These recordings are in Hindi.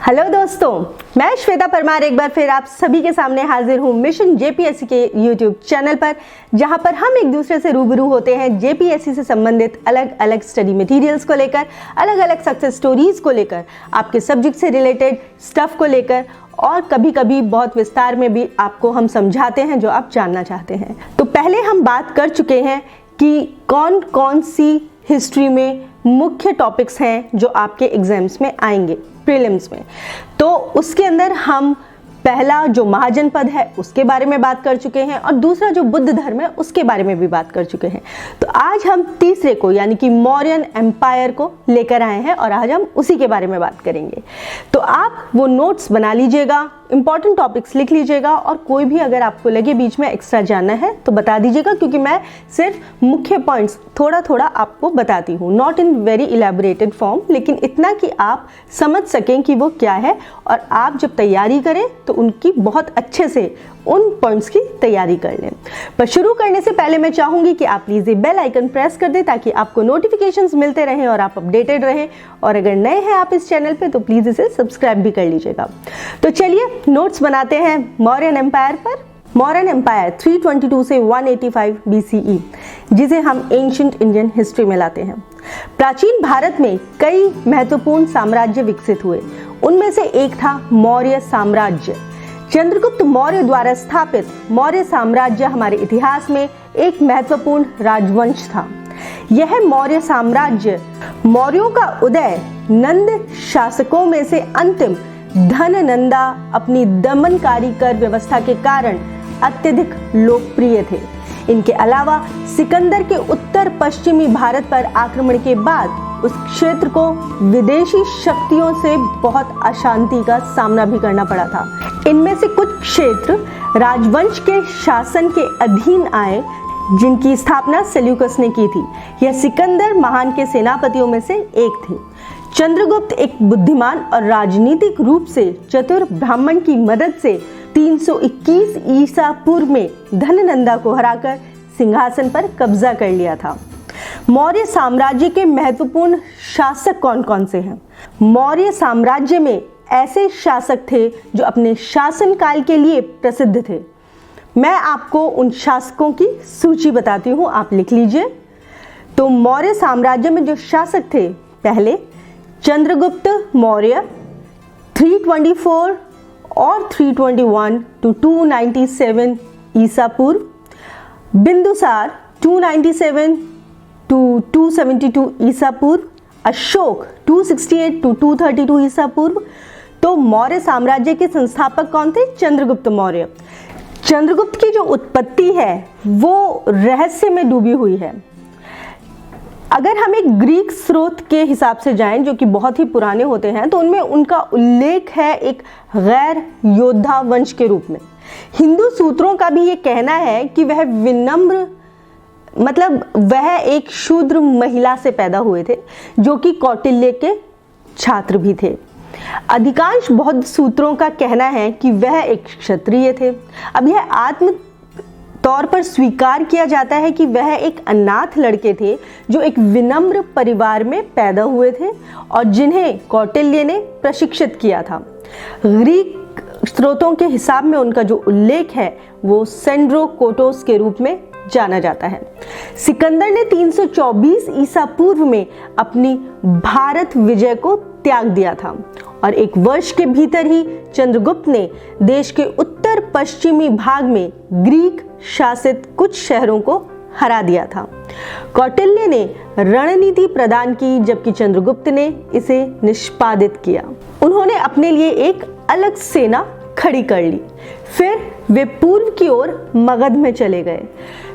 हेलो दोस्तों, मैं श्वेता परमार एक बार फिर आप सभी के सामने हाजिर हूँ मिशन जेपीएससी के यूट्यूब चैनल पर, जहां पर हम एक दूसरे से रूबरू होते हैं जेपीएससी से संबंधित अलग अलग स्टडी मटेरियल्स को लेकर, अलग अलग सक्सेस स्टोरीज को लेकर, आपके सब्जेक्ट से रिलेटेड स्टफ को लेकर, और कभी कभी बहुत विस्तार में भी आपको हम समझाते हैं जो आप जानना चाहते हैं। तो पहले हम बात कर चुके हैं कि कौन कौन सी हिस्ट्री में मुख्य टॉपिक्स हैं जो आपके एग्जाम्स में आएंगे, प्रीलिम्स में। तो उसके अंदर हम पहला जो महाजनपद है उसके बारे में बात कर चुके हैं और दूसरा जो बुद्ध धर्म है उसके बारे में भी बात कर चुके हैं। तो आज हम तीसरे को यानी कि मौर्यन एम्पायर को लेकर आए हैं और आज हम उसी के बारे में बात करेंगे। तो आप वो नोट्स बना लीजिएगा, इंपॉर्टेंट टॉपिक्स लिख लीजिएगा और कोई भी अगर आपको लगे बीच में एक्स्ट्रा जानना है तो बता दीजिएगा, क्योंकि मैं सिर्फ मुख्य पॉइंट्स थोड़ा थोड़ा आपको बताती हूँ, not in very elaborated form, लेकिन इतना कि आप समझ सकें कि वो क्या है और आप जब तैयारी करें तो उनकी बहुत अच्छे से उन पॉइंट्स की तैयारी कर लें। पर शुरू करने से पहले मैं चाहूंगी कि आप प्लीज ये बेल आइकन प्रेस कर दें ताकि आपको नोटिफिकेशंस मिलते रहें और आप अपडेटेड रहें, और अगर नए हैं आप इस चैनल पे तो प्लीज इसे सब्सक्राइब भी कर लीजिएगा। तो चलिए नोट्स बनाते हैं मौर्यन एम्पायर पर। मौर्यन एम्पायर 322 से 185 BCE, जिसे हम एंशिएंट इंडियन हिस्ट्री में लाते हैं। प्राचीन भारत में कई महत्वपूर्ण साम्राज्य विकसित हुए, उनमें से एक था मौर्य साम्राज्य। चंद्रगुप्त मौर्य द्वारा स्थापित मौर्य साम्राज्य हमारे इतिहास में एक महत्वपूर्ण राजवंश था। यह मौर्य साम्राज्य मौर्यों का उदय नंद शासकों में से अंतिम धननंदा अपनी दमनकारी कर व्यवस्था के कारण अत्यधिक लोकप्रिय थे। इनके अलावा सिकंदर के उत्तर पश्चिमी भारत पर आक्रमण के बाद उस क्षेत्र को विदेशी शक्तियों से बहुत अशांति का सामना भी करना पड़ा था। इनमें से कुछ क्षेत्र राजवंश के शासन के अधीन आए, जिनकी स्थापना सेल्यूकस ने की थी। यह सिकंदर महान के सेनापतियों में से एक थे। चंद्रगुप्त एक बुद्धिमान और राजनीतिक रूप से चतुर ब्राह्मण की मदद से 321 ईसा पूर्व में धननंदा को हराकर सिंहासन पर कब्जा कर लिया था। मौर्य साम्राज्य के महत्वपूर्ण शासक कौन कौन से हैं? मौर्य साम्राज्य में ऐसे शासक थे जो अपने शासनकाल के लिए प्रसिद्ध थे। मैं आपको उन शासकों की सूची बताती हूँ, आप लिख लीजिए। तो मौर्य साम्राज्य में जो शासक थे, पहले चंद्रगुप्त मौर्य 324 और 321 to 297 ईसा पूर्व, बिंदुसार 297 to 272 ईसा पूर्व, अशोक 268 to 232 ईसा पूर्व। तो मौर्य साम्राज्य के संस्थापक कौन थे? चंद्रगुप्त मौर्य। चंद्रगुप्त की जो उत्पत्ति है वो रहस्य में डूबी हुई है। अगर हम एक ग्रीक स्रोत के हिसाब से जाएं, जो कि बहुत ही पुराने होते हैं, तो उनमें उनका उल्लेख है एक गैर योद्धा वंश के रूप में। हिंदू सूत्रों का भी ये कहना है कि वह विनम्र, मतलब वह एक शूद्र महिला से पैदा हुए थे, जो कि कौटिल्य के छात्र भी थे। अधिकांश बौद्ध सूत्रों का कहना है कि वह एक क्षत्रिय थे। अब यह आत्म तौर पर स्वीकार किया जाता है कि वह एक अनाथ लड़के थे जो एक विनम्र परिवार में पैदा हुए थे और जिन्हें कौटिल्य ने प्रशिक्षित किया था। ग्रीक स्रोतों के हिसाब में उनका जो उल्लेख है वो सेंड्रोकोटोस के रूप में जाना जाता है। सिकंदर ने 324 ईसा पूर्व में अपनी भारत विजय को त्याग दिया था और एक वर्ष के भीतर ही चंद्रगुप्त ने देश के उत्तर पश्चिमी भाग में ग्रीक शासित कुछ शहरों को हरा दिया था। कौटिल्य ने रणनीति प्रदान की, जबकि चंद्रगुप्त ने इसे निष्पादित किया। उन्होंने अपने लिए एक अलग सेना खड़ी कर ली। फिर वे पूर्व की ओर मगध में चले गए।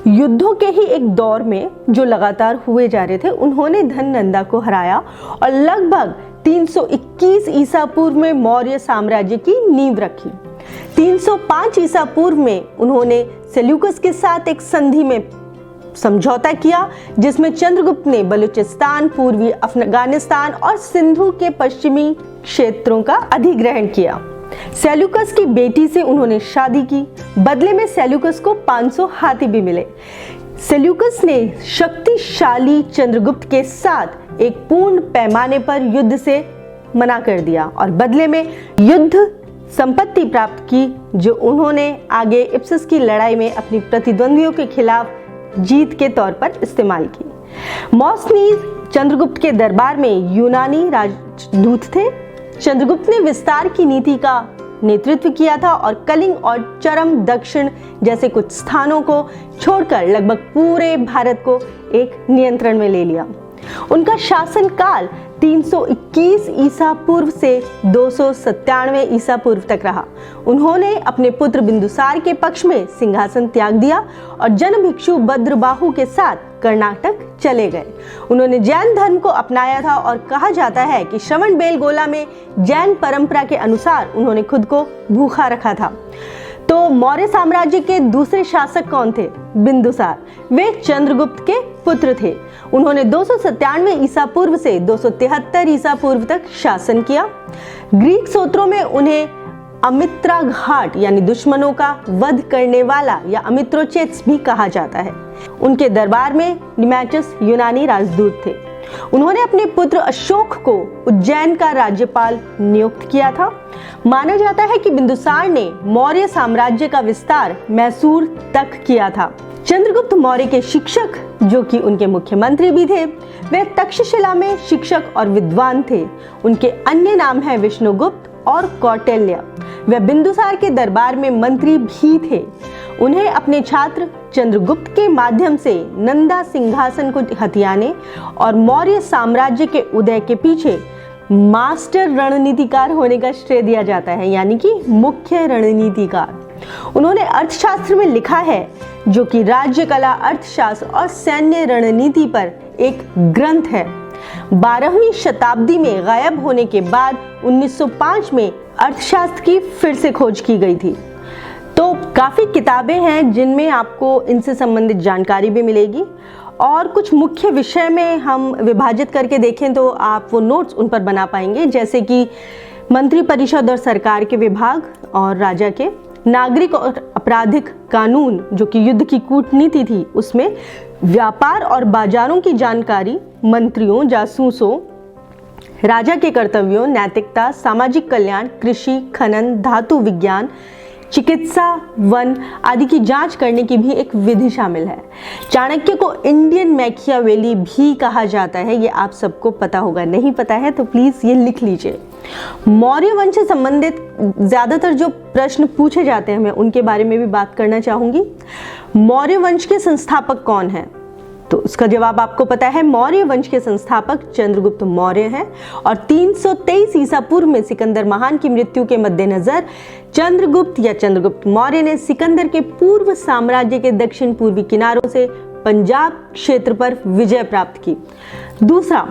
युद्धों के ही एक दौर में जो लगातार हुए जा रहे थे, उन्होंने धननंदा को हराया और लगभग 321 ईसा पूर्व में मौर्य साम्राज्य की नींव रखी। 305 ईसा पूर्व में उन्होंने सेल्यूकस के साथ एक संधि में समझौता किया, जिसमें चंद्रगुप्त ने बलूचिस्तान, पूर्वी अफगानिस्तान और सिंधु के पश्चिमी क्षेत्रों का अधिग्रहण किया। सेल्यूकस की बेटी से उन्होंने शादी की। बदले में सेल्यूकस को 500 हाथी भी मिले। सेल्यूकस ने शक्तिशाली चंद्रगुप्त के साथ एक पूर्ण पैमाने पर युद्ध से मना कर दिया और बदले में युद्ध संपत्ति प्राप्त की, जो उन्होंने आगे इप्सिस की लड़ाई में अपनी प्रतिद्वंदियों के खिलाफ जीत के तौर पर इस्तेमाल की। मौसनीज चंद्रगुप्त के दरबार में यूनानी राजदूत थे। चंद्रगुप्त ने विस्तार की नीति का नेतृत्व किया था और कलिंग और चरम दक्षिण जैसे कुछ स्थानों को छोड़कर लगभग पूरे भारत को एक नियंत्रण में ले लिया। उनका शासनकाल 321 ईसा पूर्व से 297 ईसा पूर्व तक रहा। उन्होंने अपने पुत्र बिंदुसार के पक्ष में सिंहासन त्याग दिया और जन भिक्षु भद्रबाहु के साथ कर्नाटक चले गए। उन्होंने जैन धर्म को अपनाया था और कहा जाता है कि श्रवण बेलगोला में जैन परंपरा के अनुसार उन्होंने खुद को भूखा रखा था। तो मौर्य साम्राज्य के दूसरे शासक कौन थे? बिंदुसार। वे चंद्रगुप्त के पुत्र थे। उन्होंने 297 ईसा पूर्व से 273 ईसा पूर्व तक शासन किया। ग्रीक सूत्रों में उन्हें अमित्राघाट यानी दुश्मनों का वध करने वाला या अमित्रोचेत्स भी कहा जाता है। उनके दरबार में निमैचस यूनानी राजदूत थे। उन्होंने अपने पुत्र अशोक को उज्जैन का राज्यपाल नियुक्त किया था। माना जाता है कि बिंदुसार ने मौर्य साम्राज्य का विस्तार मैसूर तक किया था। चंद्रगुप्त मौर्य के शिक्षक, जो कि उनके मुख्यमंत्री भी थे, वे तक्षशिला में शिक्षक और विद्वान थे। उनके अन्य नाम हैं विष्णुगुप्त और कौटिल्य। वे बिंदुसार के दरबार में मंत्री भी थे। उन्हें अपने छात्र चंद्रगुप्त के माध्यम से नंदा सिंहासन को हथियाने और मौर्य साम्राज्य के उदय के पीछे मास्टर रणनीतिकार होने का श्रेय दिया जाता है, यानी कि मुख्य रणनीतिकार। उन्होंने अर्थशास्त्र में लिखा है, जो कि राज्य कला, अर्थशास्त्र और सैन्य रणनीति पर एक ग्रंथ है। 12वीं शताब्दी में गायब होने के बाद 1905 में अर्थशास्त्र की फिर से खोज की गई थी। तो काफ़ी किताबें हैं जिनमें आपको इनसे संबंधित जानकारी भी मिलेगी और कुछ मुख्य विषय में हम विभाजित करके देखें तो आप वो नोट्स उन पर बना पाएंगे, जैसे कि मंत्री परिषद और सरकार के विभाग और राजा के, नागरिक और आपराधिक कानून जो कि युद्ध की कूटनीति थी उसमें, व्यापार और बाजारों की जानकारी, मंत्रियों, जासूसों, राजा के कर्तव्यों, नैतिकता, सामाजिक कल्याण, कृषि, खनन, धातु विज्ञान, चिकित्सा, वन आदि की जांच करने की भी एक विधि शामिल है। चाणक्य को इंडियन मैकियावेली भी कहा जाता है, ये आप सबको पता होगा। नहीं पता है तो प्लीज ये लिख लीजिए। मौर्य वंश से संबंधित ज्यादातर जो प्रश्न पूछे जाते हैं मैं उनके बारे में भी बात करना चाहूंगी। मौर्य वंश के संस्थापक कौन है? तो इसका जवाब आपको पता है। मौर्य वंश के संस्थापक चंद्रगुप्त मौर्य हैं और 323 ईसा पूर्व में सिकंदर महान की मृत्यु के मद्देनजर चंद्रगुप्त या चंद्रगुप्त मौर्य ने सिकंदर के पूर्व साम्राज्य के दक्षिण पूर्वी किनारों से पंजाब क्षेत्र पर विजय प्राप्त की। दूसरा,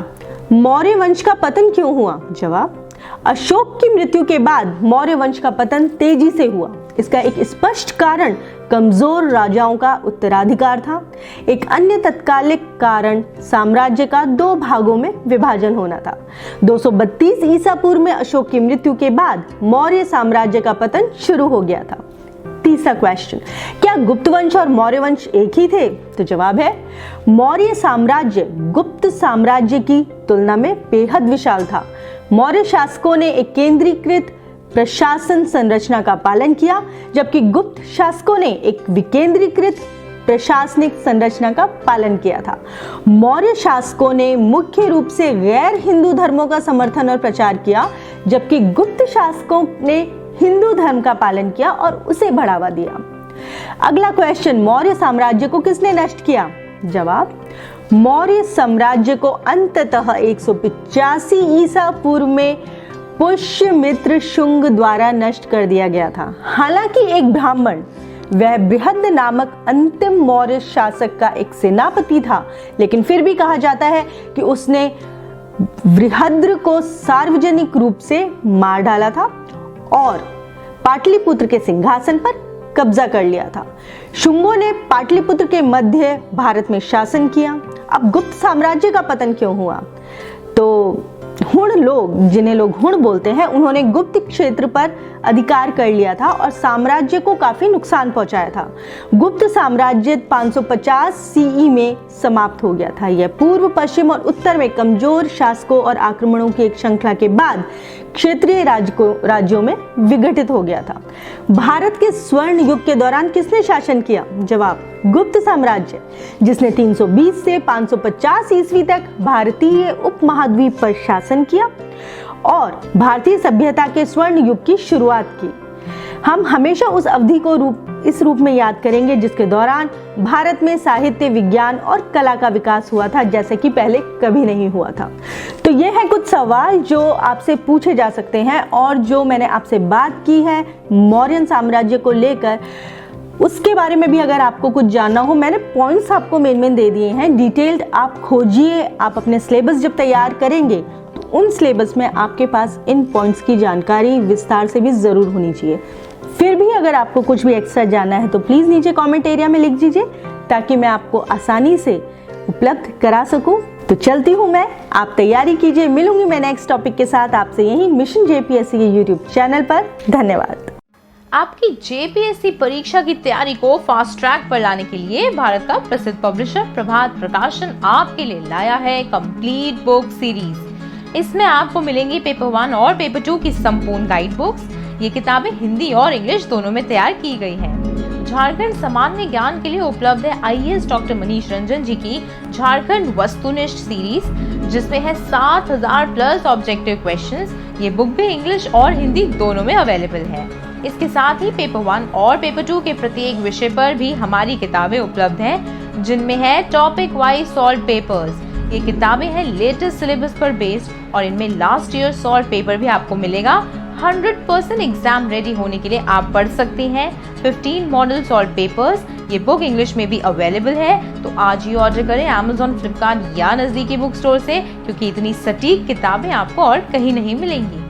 मौर्य वंश का पतन क्यों हुआ? जवाब, अशोक की मृत्यु के बाद मौर्य वंश का पतन तेजी से हुआ। इसका एक स्पष्ट कारण कमजोर राजाओं का उत्तराधिकार था। एक अन्य तत्कालिक कारण साम्राज्य का दो भागों में विभाजन होना था। 232 ईसा पूर्व में अशोक की मृत्यु के बाद मौर्य साम्राज्य का पतन शुरू हो गया था। तीसरा क्वेश्चन, क्या गुप्त वंश और मौर्य वंश एक ही थे? तो जवाब है, मौर्य साम्राज्य गुप्त साम्राज्य की तुलना में बेहद विशाल था। मौर्य शासकों ने एक केंद्रीकृत प्रशासन संरचना का पालन किया, जबकि गुप्त शासकों ने एक विकेंद्रीकृत प्रशासनिक संरचना का पालन किया था। मौर्य शासकों ने मुख्य रूप से गैर हिंदू धर्मों का समर्थन और प्रचार किया, जबकि गुप्त शासकों ने हिंदू धर्म का पालन किया और उसे बढ़ावा दिया। अगला क्वेश्चन, मौर्य साम्राज्य को किसने नष्ट किया? जवाब, मौर्य साम्राज्य को अंततः 185 ईसा पूर्व में पुष्यमित्र शुंग द्वारा नष्ट कर दिया गया था। हालांकि एक ब्राह्मण, वह बृहद नामक अंतिम मौर्य शासक का एक सेनापति था, लेकिन फिर भी कहा जाता है कि उसने बृहद्र को सार्वजनिक रूप से मार डाला था और पाटलिपुत्र के सिंहासन पर कब्जा कर लिया था। शुंगों ने पाटलिपुत्र के मध्य भारत में शासन किया। अब गुप्त साम्राज्य का पतन क्यों हुआ? तो हुण लोग, जिन्हें लोग हुण बोलते हैं, उन्होंने गुप्त क्षेत्र पर अधिकार कर लिया था और साम्राज्य को काफी नुकसान पहुंचाया था। गुप्त साम्राज्य 550 सीई में समाप्त हो गया था। यह पूर्व, पश्चिम और उत्तर में कमजोर शासकों और आक्रमणों की एक श्रृंखला के बाद क्षेत्रीय राज्यों में विघटित हो गया था। भारत के स्वर्ण युग के दौरान किसने शासन किया? जवाब, गुप्त साम्राज्य, जिसने 320 से 550 ईस्वी तक भारतीय उपमहाद्वीप पर शासन किया और भारतीय सभ्यता के स्वर्ण युग की शुरुआत की। हम हमेशा उस अवधि को इस रूप में याद करेंगे जिसके दौरान भारत में साहित्य, विज्ञान और कला का विकास हुआ था, जैसे कि पहले कभी नहीं हुआ था। तो ये है कुछ सवाल जो आपसे पूछे जा सकते हैं और जो मैंने आपसे बात की है मौर्य साम्राज्य को लेकर, उसके बारे में भी अगर आपको कुछ जानना हो, मैंने पॉइंट्स आपको मेन दे दिए हैं। डिटेल्ड आप खोजिए। आप अपने सिलेबस जब तैयार करेंगे तो उन सिलेबस में आपके पास इन पॉइंट्स की जानकारी विस्तार से भी जरूर होनी चाहिए। फिर भी अगर आपको कुछ भी एक्स्ट्रा जानना है तो प्लीज नीचे कमेंट एरिया में लिख दीजिए ताकि मैं आपको आसानी से उपलब्ध करा सकूं। तो चलती हूं मैं, आप तैयारी कीजिए। मिलूंगी मैं नेक्स्ट टॉपिक के साथ आपसे यही मिशन जेपीएससी के यूट्यूब चैनल पर। धन्यवाद। आपकी जेपीएससी परीक्षा की तैयारी को फास्ट ट्रैक पर लाने के लिए भारत का प्रसिद्ध पब्लिशर प्रभात प्रकाशन आपके लिए लाया है कंप्लीट बुक सीरीज। इसमें आपको मिलेंगी पेपर 1 और पेपर 2 की संपूर्ण गाइड बुक्स। ये किताबें हिंदी और इंग्लिश दोनों में तैयार की गई हैं। झारखंड सामान्य ज्ञान के लिए उपलब्ध है आईएएस डॉक्टर मनीष रंजन जी की झारखंड वस्तुनिष्ठ सीरीज, जिसमें है 7000 प्लस ऑब्जेक्टिव क्वेश्चंस। ये बुक भी इंग्लिश और हिंदी दोनों में अवेलेबल है। इसके साथ ही पेपर 1 और पेपर 2 के प्रत्येक विषय पर भी हमारी किताबें उपलब्ध हैं, जिनमें है टॉपिक वाइज सॉल्व पेपर्स। ये किताबें हैं लेटेस्ट सिलेबस पर बेस्ड और इनमें लास्ट ईयर सॉल्व पेपर भी आपको मिलेगा। 100% एग्जाम रेडी होने के लिए आप पढ़ सकते हैं 15 मॉडल सॉल्व पेपर्स। ये बुक इंग्लिश में भी अवेलेबल है, तो आज ही ऑर्डर करें Amazon, फ्लिपकार्ट या नजदीकी बुक स्टोर से, क्योंकि इतनी सटीक किताबें आपको और कहीं नहीं मिलेंगी।